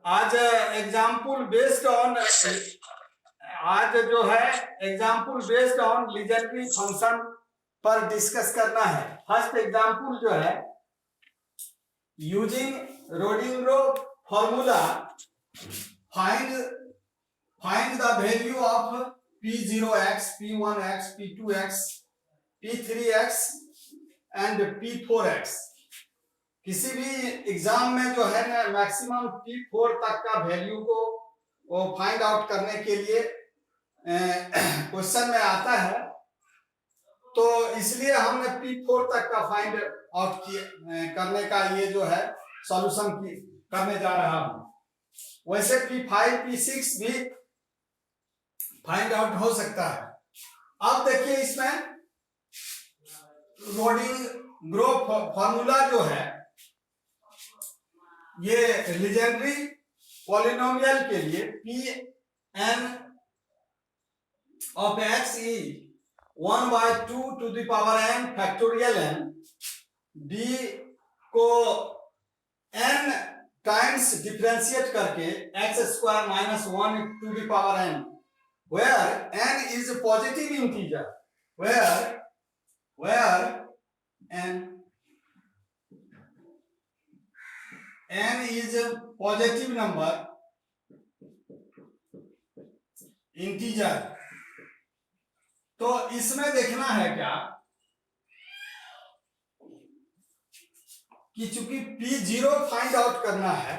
आज example based on आज जो है example based on Legendre function पर डिस्कस करना है। फर्स्ट एग्जाम्पल जो है using Rodrigues formula find the value of p0x, p1x, p2x, p3x and p4x। किसी भी एग्जाम में जो है ना मैक्सिमम p4 तक का वैल्यू को फाइंड आउट करने के लिए क्वेश्चन में आता है, तो इसलिए हमने p4 तक का फाइंड आउट करने का ये जो है सॉल्यूशन करने जा रहा हूं। वैसे p5 p6 भी फाइंड आउट हो सकता है। अब देखिए इसमें रोडिंग्रो फॉर्मूला जो है ये लीजेंडरी पॉलिनोमियल के लिए Pn of x is 1/2 to the power n factorial n, d को n टाइम्स डिफरेंशिएट करके x square minus 1 to the power n, where n is a positive integer, where n is a positive number integer। तो इसमें देखना है क्या कि चूंकि p0 find out करना है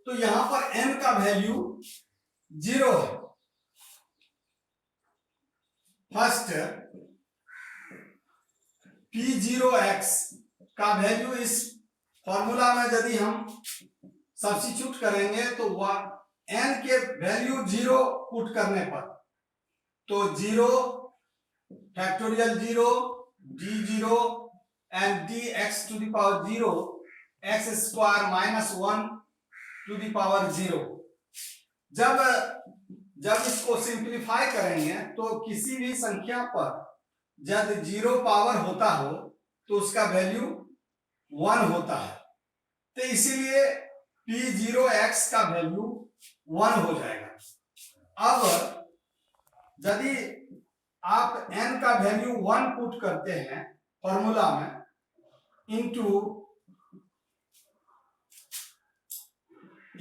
तो यहां पर n का वैल्यू 0 है। फर्स्ट p0x का वैल्यू इस फॉर्मूला में यदि हम सब्स्टिट्यूट करेंगे तो वह n के वैल्यू 0 पुट करने पर तो 0 factorial 0 d0 and dx to the power 0 x square minus 1 to the power 0। जब इसको सिंप्लीफाई करेंगे तो किसी भी संख्या पर जब 0 पावर होता हो तो उसका वैल्यू 1 होता है, तो इसीलिए p0x का वैल्यू 1 हो जाएगा। अब यदि आप n का वैल्यू 1 पुट करते हैं फॉर्मूला में into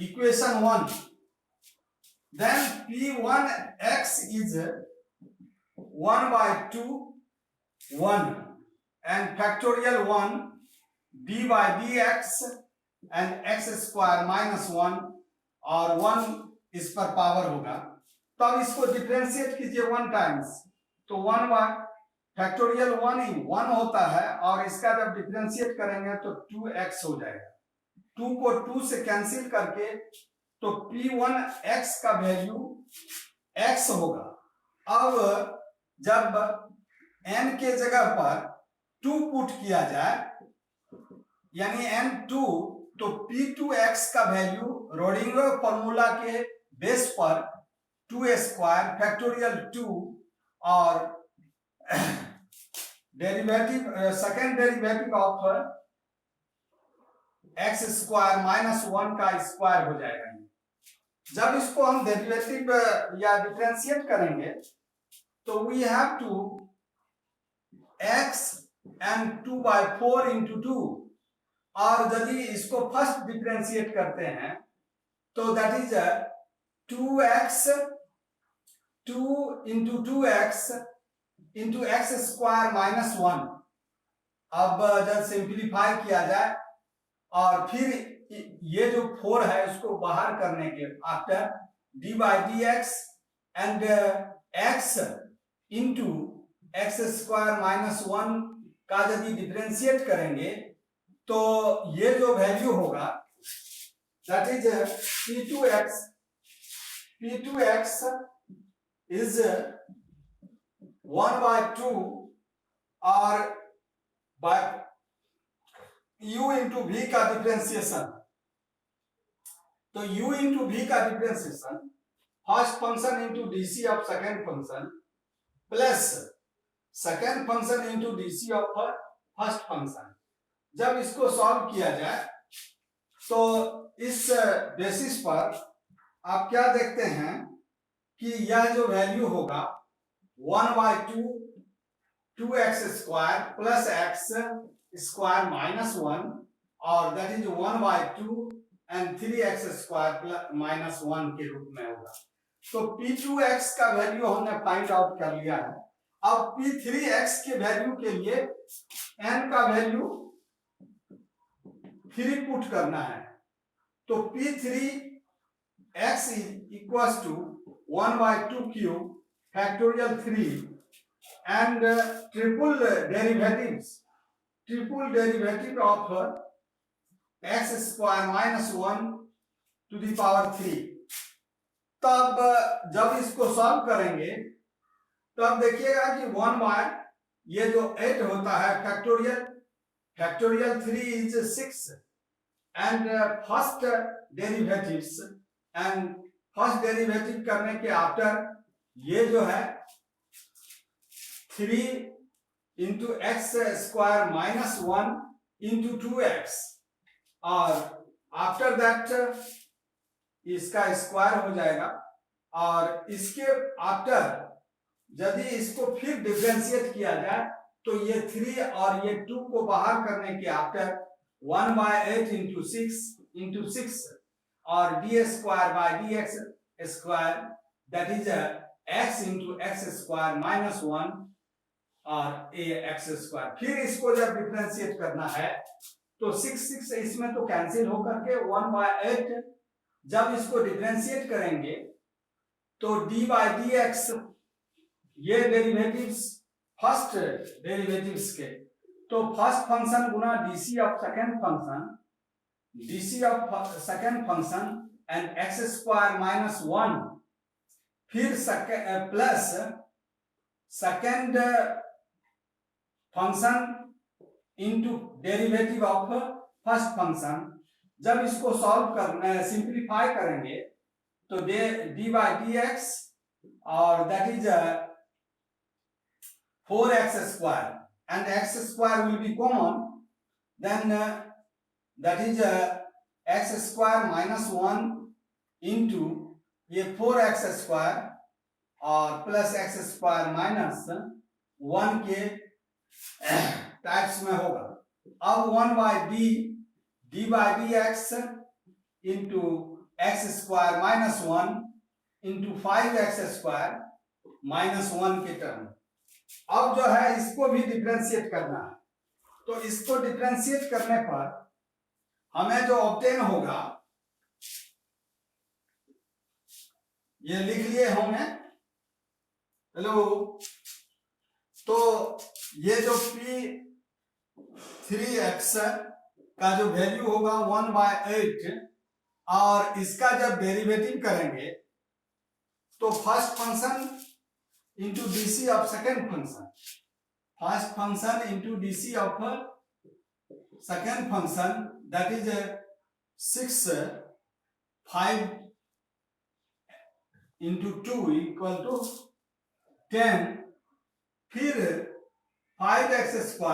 equation 1, then p1x is 1/2 1 and factorial 1 d by dx and x square minus 1 और 1 इस पर पावर होगा। तो अब इसको डिफरेंशिएट कीजिए 1 टाइम्स, तो 1 बाय फैक्टोरियल 1 ही 1 होता है और इसका जब डिफरेंशिएट करेंगे तो 2x हो जाएगा। 2 को 2 से कैंसिल करके तो p1x का वैल्यू x होगा। अब जब n के जगह पर 2 पुट किया जाए यानी n2, तो p2x का वैल्यू रोडिंग्रो फॉर्मूला के बेस पर 2 स्क्वायर फैक्टोरियल 2 और derivative second derivative of x square minus 1 का स्क्वायर हो जाएगा। जब इसको हम डेरिवेटिव या डिफरेंशिएट करेंगे तो we have to x and 2/4 into 2, और यदि इसको फर्स्ट डिफरेंशिएट करते हैं तो that is 2x 2 into 2x into x square minus 1। अब जब सिंप्लीफाई किया जाए और फिर ये जो 4 है उसको बाहर करने के after d by dx and x into x square minus 1 का यदि डिफरेंशिएट करेंगे तो ये जो वैल्यू होगा दैट इज p2x इज 1/2 और बाय u into v का डिफरेंशिएशन, तो u into v का differentiation first function into dc of second function plus second function into dc of first function. जब इसको सॉल्व किया जाए तो इस बेसिस पर आप क्या देखते हैं कि यह जो वैल्यू होगा 1/2 2x² प्लस x² माइनस 1 और that is 1/2 and 3x² minus 1 के रूप में होगा। तो P2x का वैल्यू हमने फाइंड आउट कर लिया है। अब P3x के वैल्यू के लिए n का वैल्यू 3 पुट करना है। तो P3x equals to 1/2 cube factorial 3 and triple derivative of x² minus 1 to the power 3। तब जब इसको सॉल्व करेंगे तब देखिएगा कि 1 बाय ये जो 8 होता है factorial 3 is 6 and first derivative करने के आफ्टर ये जो है 3 into x² minus 1 into 2x और आफ्टर दैट इसका स्क्वायर हो जाएगा और इसके आफ्टर यदि इसको फिर डिफरेंशिएट किया जाए तो ये 3 और ये 2 को बाहर करने के आफ्टर 1/8 इंटू 6 और d² that is x into x² minus 1 और x²। फिर इसको जब डिफरेंशिएट करना है तो 6 इसमें तो कैंसिल होकर के 1/8 जब इसको डिफरेंशिएट करेंगे तो d/dx ये डेरिवेटिव्स फर्स्ट डेरिवेटिव्स के तो first function Guna dc of second function and x² minus 1 फिर plus second function into derivative of first function. जब इसको सॉल्व करना सिंप्लीफाई करेंगे तो d/dx और that is 4x² and x² will be common, then that is x² minus 1 into ये 4x² और plus x² minus 1 के टाइप्स में होगा। अब 1/d/dx into x² minus 1 into 5x² minus 1 के टर्म। अब जो है इसको भी डिफरेंशिएट करना है तो इसको डिफरेंशिएट करने पर हमें जो ऑब्टेन होगा ये लिख लिए होंगे। हेलो, तो ये जो P3x का जो वैल्यू होगा 1/8 और इसका जब डेरिवेटिव करेंगे तो first function into dc of second function, first function into dc of second function that is 6 5 into 2 equal to 10 फिर 5x²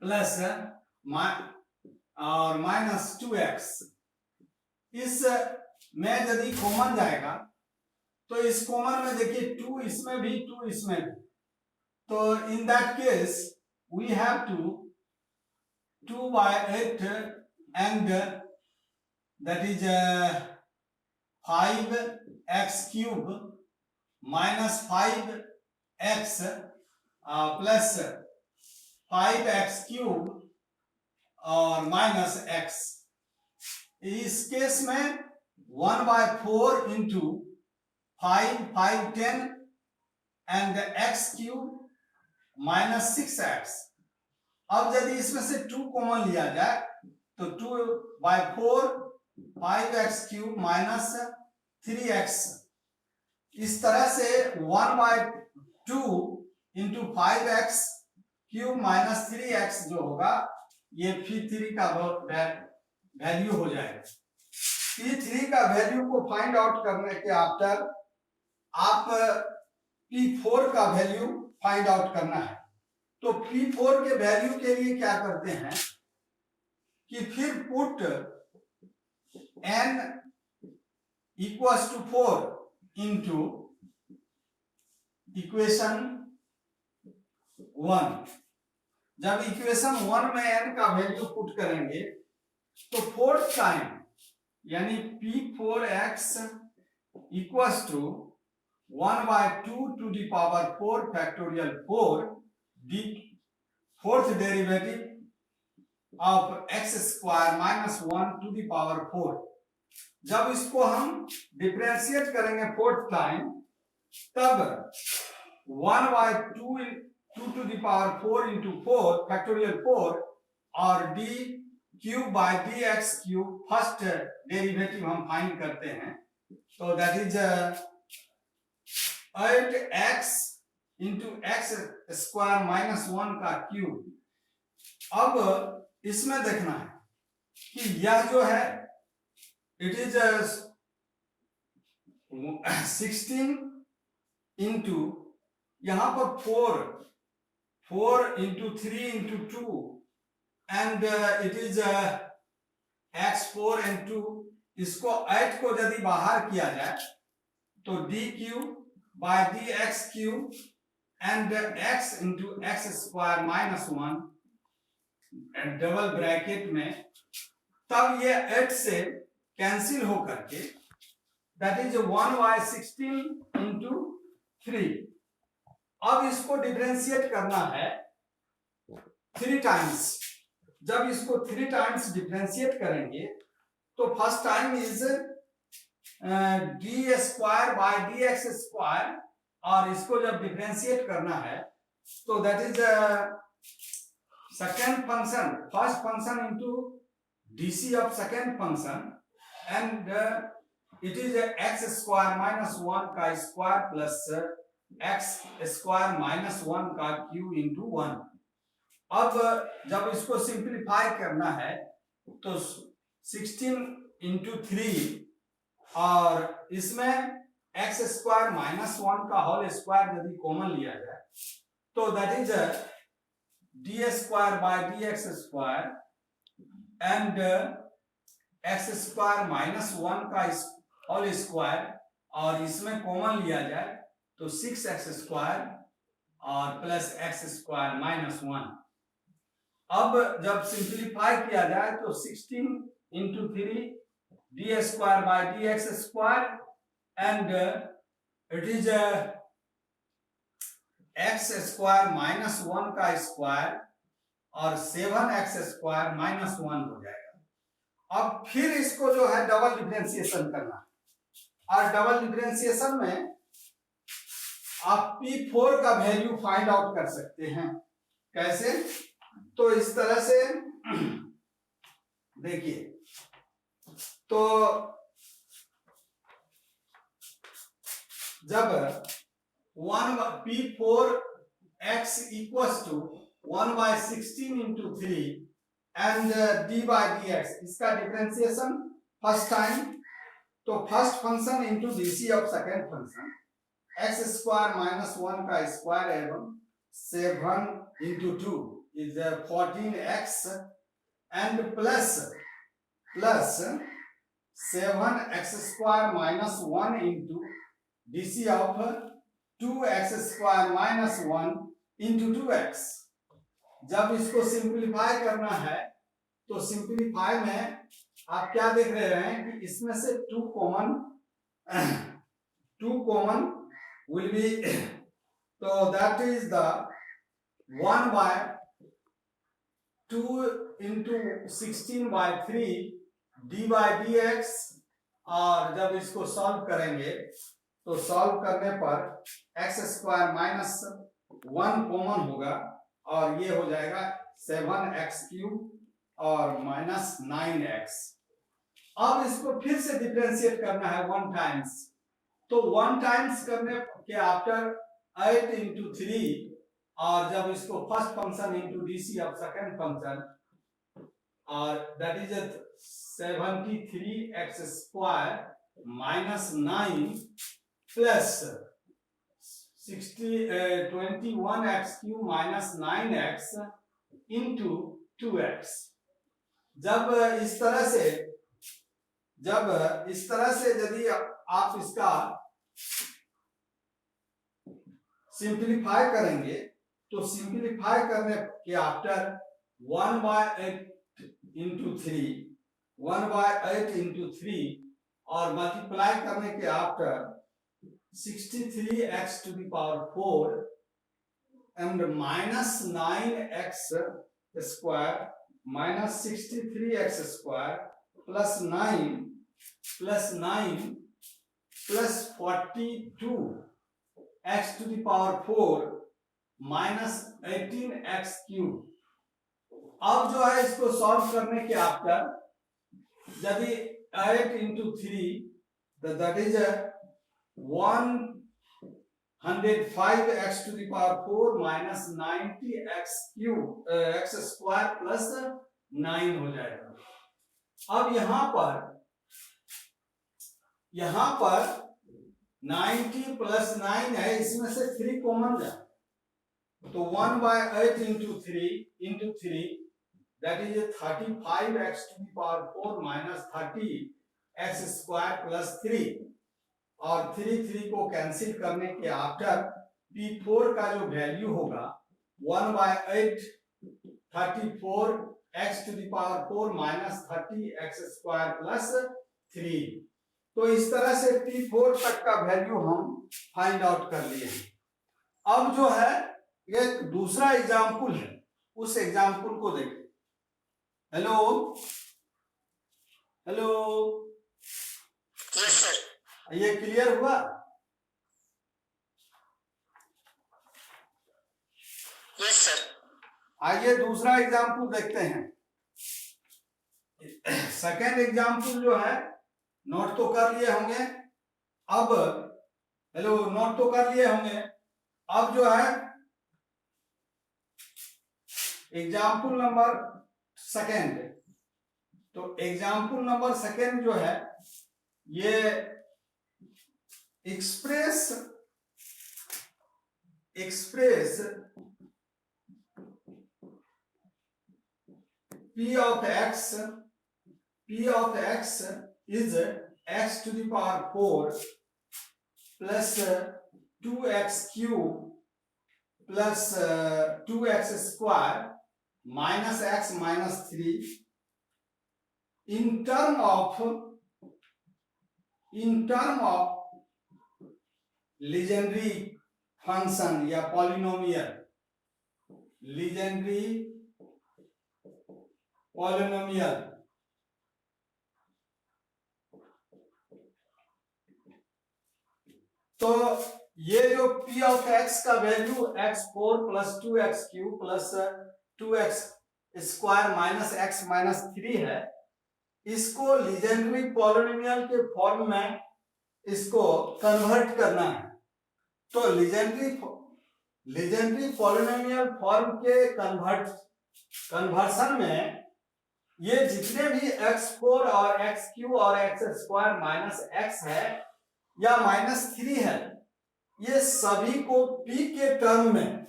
प्लस और माइनस 2x इस में यदि कॉमन जाएगा तो इस कॉमन में देखिए 2 इसमें भी 2 इसमें भी, तो in that case we have to 2/8 and that is 5x³ minus 5x plus 5x³ और माइनस x। इस केस में 1/4 into 5 10 and x³ minus 6x। अब यदि इसमें से 2 कॉमन लिया जाए तो 2/4 5x³ माइनस 3x। इस तरह से 1/2 इंटू 5x³ माइनस 3x जो होगा ये P3 का वैल्यू हो जाएगा। P3 का वैल्यू को फाइंड आउट करने के आफ्टर आप P4 का वैल्यू फाइंड आउट करना है। तो P4 के वैल्यू के लिए क्या करते हैं कि फिर put n equals to 4 into equation 1। जब इक्वेशन 1 में n का वैल्यू पुट करेंगे तो फोर्थ टाइम यानी p4x equals to 1/2 to the power 4 factorial 4 the fourth derivative of x square minus 1 to the power 4। जब इसको हम डिफरेंशिएट करेंगे फोर्थ टाइम तब 1/2 to the power 4 into 4 factorial 4 और d cube by dx cube first derivative हम find करते हैं तो that is 8x into x square minus 1 का क्यूब। अब इसमें देखना है कि यह जो है इट इज 16 इंटू यहां पर 4 into 3 into 2 and it is x4 and 2। इसको 8 को यदि बाहर किया जाए तो d cube by dx cube and x into x square minus 1 and double bracket में, तब ये 8 से कैंसिल होकर के दैट इज 1/16 into 3। अब इसको डिफरेंशिएट करना है 3 टाइम्स। जब इसको 3 टाइम्स डिफरेंशिएट करेंगे तो first time is D square by D x square और इसको जब डिफरेंशिएट करना है तो that is second function first function into DC of second function and it is x square minus 1 का square plus x square minus 1 का cube into 1। अब जब इसको सिंप्लीफाई करना है तो 16 इंटू 3 और इसमें एक्स स्क्वायर माइनस 1 का होल स्क्वायर यदि कॉमन लिया जाए तो that is D square by D x square and x square minus 1 का होल स्क्वायर और इसमें कॉमन लिया जाए तो 6x स्क्वायर और प्लस एक्स स्क्वायर माइनस 1। अब जब सिंप्लीफाई किया जाए तो 16 into 3 D square by D x square and it is x square minus 1 का स्क्वायर और 7x स्क्वायर माइनस 1 हो जाएगा। अब फिर इसको जो है डबल डिफरेंशिएशन करना और डबल डिफरेंशिएशन में आप P4 का वैल्यू फाइंड आउट कर सकते हैं। कैसे? तो इस तरह से देखिए, तो जब P4x equals to 1/16 into 3 and d by dx, इसका डिफरेंशिएशन फर्स्ट टाइम तो first function into DC of second function x square minus 1 का स्क्वायर एवं 7 into 2 is 14x and plus 7x square minus 1 into DC of 2x square minus 1 into 2x। जब इसको simplify करना है तो simplify में आप क्या देख रहे हैं कि इसमें से 2 common will be so that is the 1/2 into 16/3 d by dx। और जब इसको सॉल्व करेंगे तो सॉल्व करने पर x स्क्वायर माइनस 1 कॉमन होगा और ये हो जाएगा 7x क्यूब और माइनस 9x। अब इसको फिर से डिफरेंशिएट करना है 1 टाइम्स तो 1 टाइम्स करने के आफ्टर 8 इंटू 3 और जब इसको first function into DC of second function और that is 73x square minus 9 plus 21x cube minus 9x into 2x। जब इस तरह से जब इस तरह से यदि आप इसका सिंप्लीफाई करेंगे तो सिंप्लीफाई करने के आफ्टर 1/8 इंटू 3 1/8 इंटू 3 और मल्टीप्लाई करने के after 63x to the power 4 and minus 9x square minus 63x square plus 9 plus 42 x to the power 4 minus 18x cube। अब जो है इसको सॉल्व करने के आफ्टर यदि 8 into 3 that is 105x to the power 4 minus 90x cube x square plus 9 हो जाएगा। अब यहां पर 90 plus 9 है, इसमें से 3 कॉमन जाए तो 1/8 into 3 that is 35x to the power 4 minus 30x square plus 3 और 3 को कैंसिल करने के आफ्टर P4 का जो वैल्यू होगा 1/8 34x to the power 4 minus 30x square plus 3। तो इस तरह से P4 तक का वैल्यू हम फाइंड आउट कर लिए हैं। अब जो है एक दूसरा एग्जाम्पल है, उस एग्जाम्पल को देखें। हेलो यस सर, ये क्लियर हुआ? Yes sir. आइए दूसरा एग्जाम्पल देखते हैं। सेकेंड एग्जाम्पल जो है नोट तो कर लिए होंगे। अब नोट तो कर लिए होंगे। अब जो है एग्जाम्पल नंबर सेकेंड, तो एग्जाम्पल नंबर सेकेंड जो है ये express P of x is x to the power 4 plus 2x cube plus 2x square minus x minus 3 in term of Legendre function या पॉलिनोमियल, Legendre पॉलिनोमियल। तो ये जो P of x का value x4 plus 2x cube plus 2x square minus x minus 3 है, इसको Legendary polynomial के form में इसको कन्वर्ट करना है। तो लीजेंड्री पॉलिनोमियल फॉर्म के कन्वर्सन में ये जितने भी x4 और x3 और x स्क्वायर माइनस x है या माइनस 3 है, ये सभी को p के टर्म में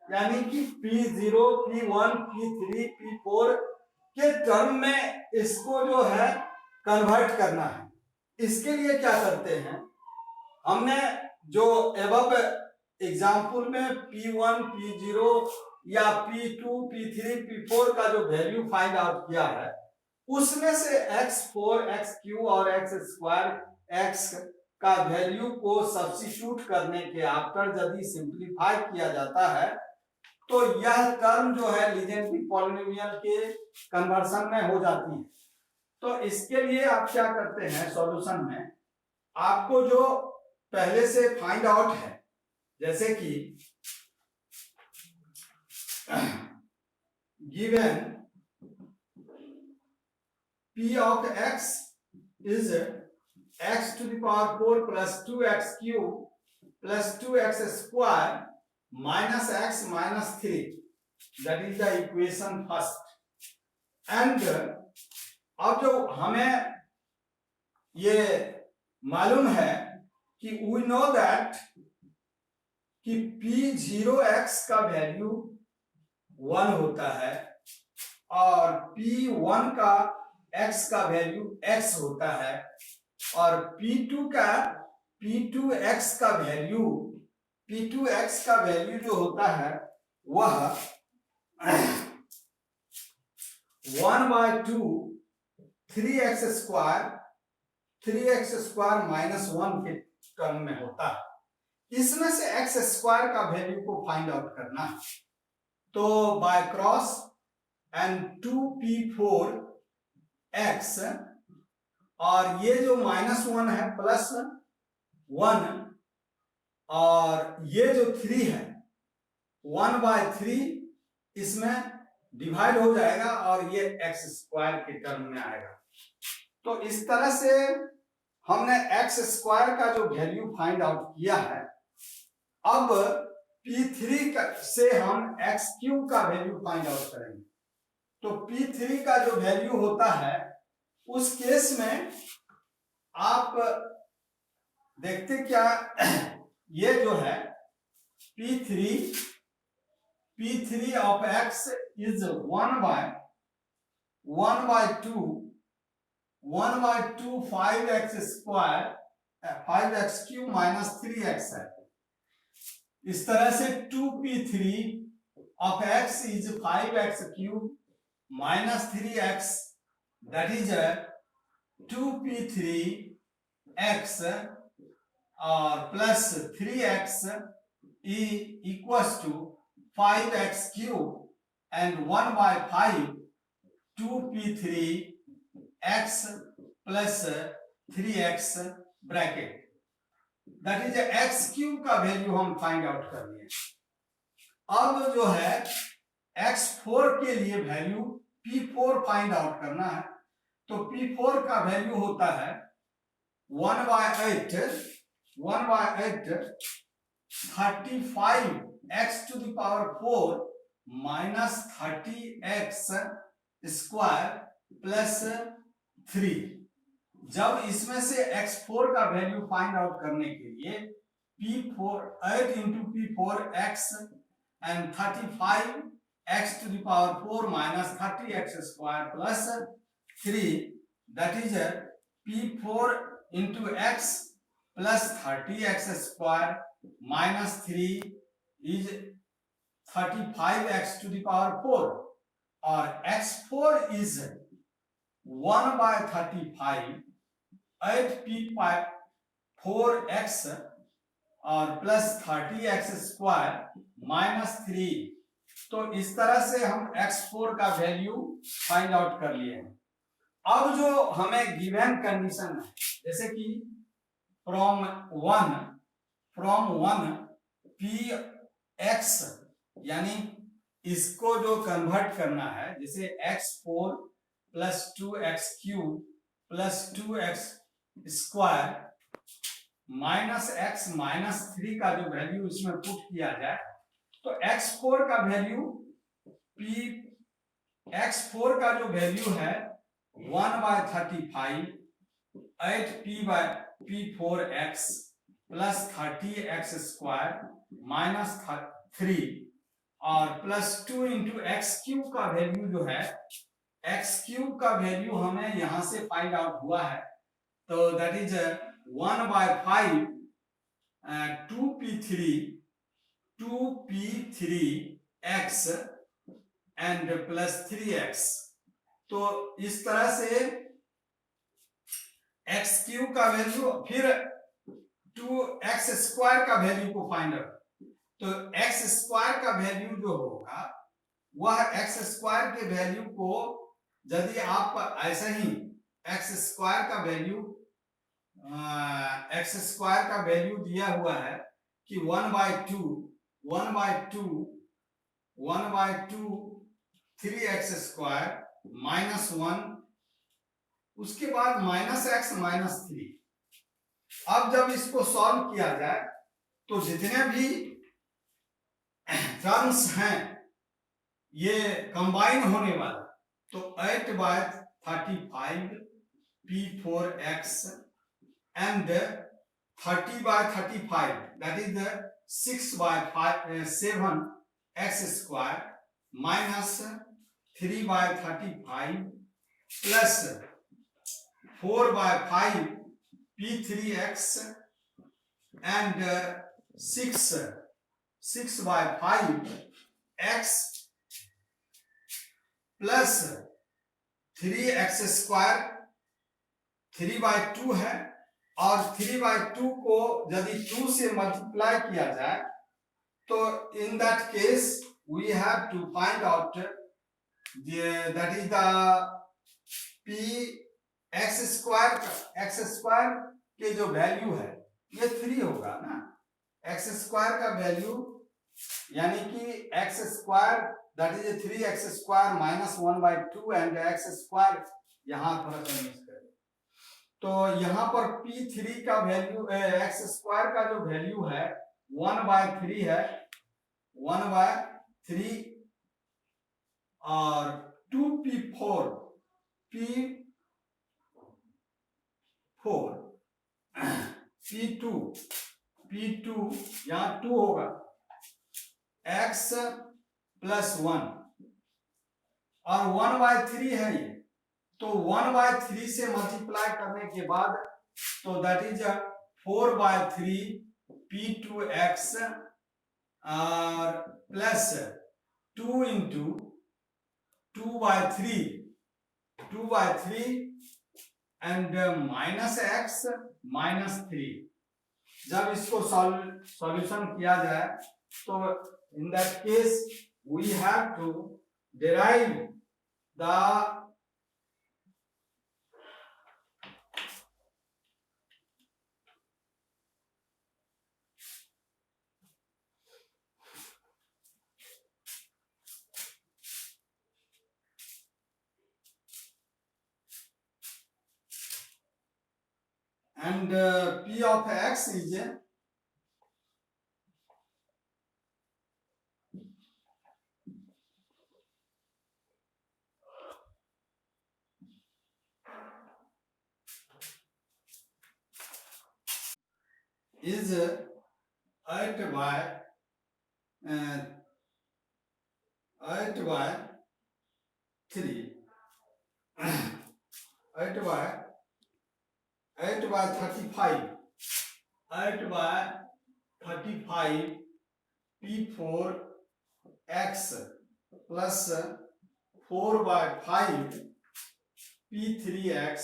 यानी कि p0 p1 p3 p4 के टर्म में इसको जो है कन्वर्ट करना है। इसके लिए क्या करते हैं, हमने जो एबव एग्जाम्पल में P1 P0 या P2 P3 P4 का जो वैल्यू फाइंड आउट किया है, उसमें से x4 x3 और x स्क्वायर x का वैल्यू को सब्स्टिट्यूट करने के आफ्टर यदि सिंप्लीफाई किया जाता है तो यह टर्म जो है लीजेंड्री पॉलिनोमियल के कन्वर्सन में हो जाती है। तो इसके लिए आप क्या करते हैं, सॉल्यूशन में आपको जो पहले से फाइंड आउट है, जैसे कि given P of x is x to the power 4 plus 2x cube plus 2x square minus x minus 3, that is the equation first। and अब जो हमें ये मालूम है कि we know that कि P0x का वैल्यू 1 होता है और P1 का x का वैल्यू x होता है और P2x का वैल्यू जो होता है वह 1/2 3x स्क्वायर माइनस 1 के टर्म में होता है। इसमें से x स्क्वायर का वैल्यू को फाइंड आउट करना है, तो बाय क्रॉस एंड 2p4x और ये जो -1 है +1 और ये जो 3 है 1/3 इसमें डिवाइड हो जाएगा और ये x स्क्वायर के टर्म में आएगा। तो इस तरह से हमने x स्क्वायर का जो वैल्यू फाइंड आउट किया है। अब P3 से हम x³ का वैल्यू फाइंड आउट करेंगे। तो P3 का जो वैल्यू होता है उस केस में आप देखते क्या, ये जो है P3 of x is 1/2 5x³ minus 3x है। इस तरह से 2p3 of x is 5x³ minus 3x, that is 2p3x plus 3x equals to 5x³ and 1/5 2p3x plus 3x bracket, that is x³ का वैल्यू हम find out कर लिए। अब जो है x4 के लिए वैल्यू p4 फाइंड आउट करना है, तो p4 का वैल्यू होता है 1/8 35x⁴ minus 30x² plus 3। जब इसमें से x4 का वैल्यू फाइंड आउट करने के लिए 8 into p4x and 35x⁴ minus 30x² plus 3, that is p4 into x plus 30x² minus 3 is 35x⁴, और x4 is 1/35 8p4x और प्लस 30x² माइनस 3। तो इस तरह से हम x4 का वैल्यू फाइंड आउट कर लिए हैं। अब जो हमें गिवन कंडीशन है, जैसे कि फ्रॉम 1 px, यानी इसको जो कन्वर्ट करना है, जैसे x4 plus 2x³ plus 2x² minus x minus 3 का जो वैल्यू इसमें पुट किया जाए, तो x4 का वैल्यू x4 का जो वैल्यू है 1/35 8p4x plus 30x² minus 3 और प्लस 2 into x³ का वैल्यू जो है, x³ का वैल्यू हमें यहां से फाइंड आउट हुआ है, तो that is 1/5 2p3x and plus 3x। तो इस तरह से x³ का वैल्यू, फिर 2x² का वैल्यू को फाइंड आउट, तो x² का वैल्यू जो होगा वह x² के वैल्यू को, यदि आप ऐसे ही x² का वैल्यू दिया हुआ है कि 1/2 3x² माइनस 1, उसके बाद माइनस x माइनस 3। अब जब इसको सॉल्व किया जाए तो जितने भी टर्म्स हैं ये कंबाइन होने वाला, तो 8/35 p4x and 30/35, that is the 6/7 x² minus 3/35 plus 4/5 p3x and 6/5 x plus 3x square 3/2 है, और 3/2 को यदि 2 से मल्टीप्लाई किया जाए तो in that case we have to find out that is the p x square के जो वैल्यू है ये 3 होगा ना। x स्क्वायर का वैल्यू यानी कि x square that is 3x square minus 1/2 and x square यहाँ थोड़ा सा मिस करें तो यहाँ पर p3 का वैल्यू x स्क्वायर का जो वैल्यू है 1/3 है, 1/3 और 2p4 p2 यहाँ 2 होगा x प्लस 1 और 1/3 है ये, तो 1/3 से मल्टीप्लाई करने के बाद तो दैट इज 4/3 p2x और plus 2 into 2/3 and minus x minus 3। जब इसको सॉल्यूशन किया जाए तो in that case we have to derive the and p of x is 8/35 p4x plus 4/5 p3x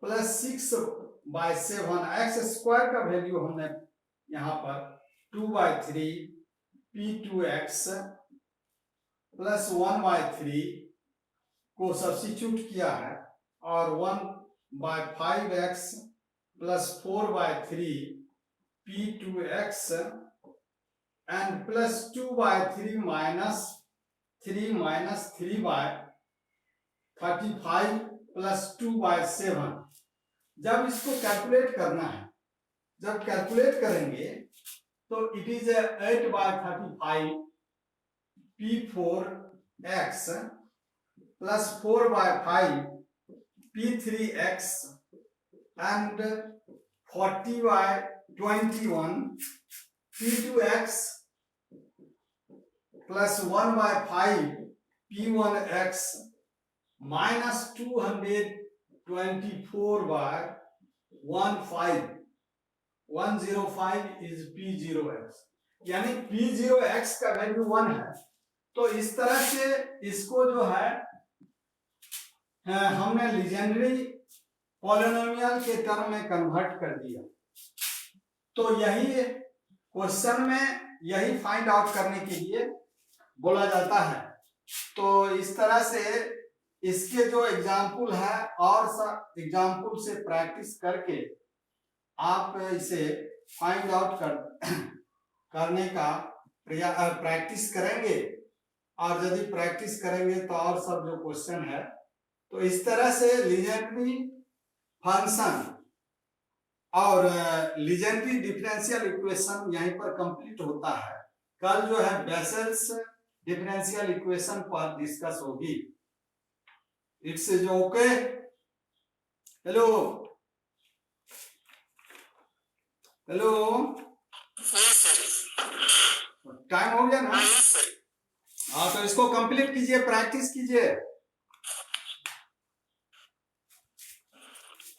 plus 6/7 x square का वैल्यू हमने यहाँ पर 2/3 p2x प्लस 1/3 को सब्स्टिट्यूट किया है और 1/5x plus 4/3 p2x and plus 2/3 minus 3/35 plus 2/7। जब इसको कैलकुलेट करना है, जब कैलकुलेट करेंगे तो it is 8/35 p4x plus 4/5 p3x and 40/21 p2x plus 1/5 p1x minus 224/15 105 is p0x, यानी p0x का वैल्यू 1 है। तो इस तरह से इसको जो है हमने लीजेंड्री पॉलिनोमियल के टर्म में कन्वर्ट कर दिया। तो यही क्वेश्चन में यही फाइंड आउट करने के लिए बोला जाता है। तो इस तरह से इसके जो एग्जाम्पल है और सब एग्जाम्पल से प्रैक्टिस करके आप इसे फाइंड आउट करने का प्रैक्टिस करेंगे, और यदि प्रैक्टिस करेंगे तो और सब जो क्वेश्चन है तो इस तरह से लीजेंड्री फंक्शन और लीजेंड्री डिफरेंशियल इक्वेशन यहीं पर कंप्लीट होता है। कल जो है बेसेल्स डिफरेंशियल इक्वेशन पर डिस्कस होगी। It's is okay. Hello hello, time हो गया ना? हाँ, तो इसको कंप्लीट कीजिए, प्रैक्टिस कीजिए।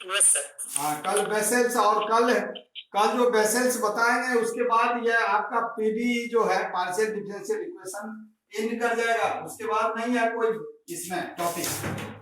Yes sir. हाँ, कल बेसेल्स, और कल जो बेसेल्स बताएंगे उसके बाद ये आपका पीडी जो है पार्शियल डिफरेंशियल इक्वेशन एंड कर जाएगा, उसके बाद नहीं है कोई इसमें टॉपिक।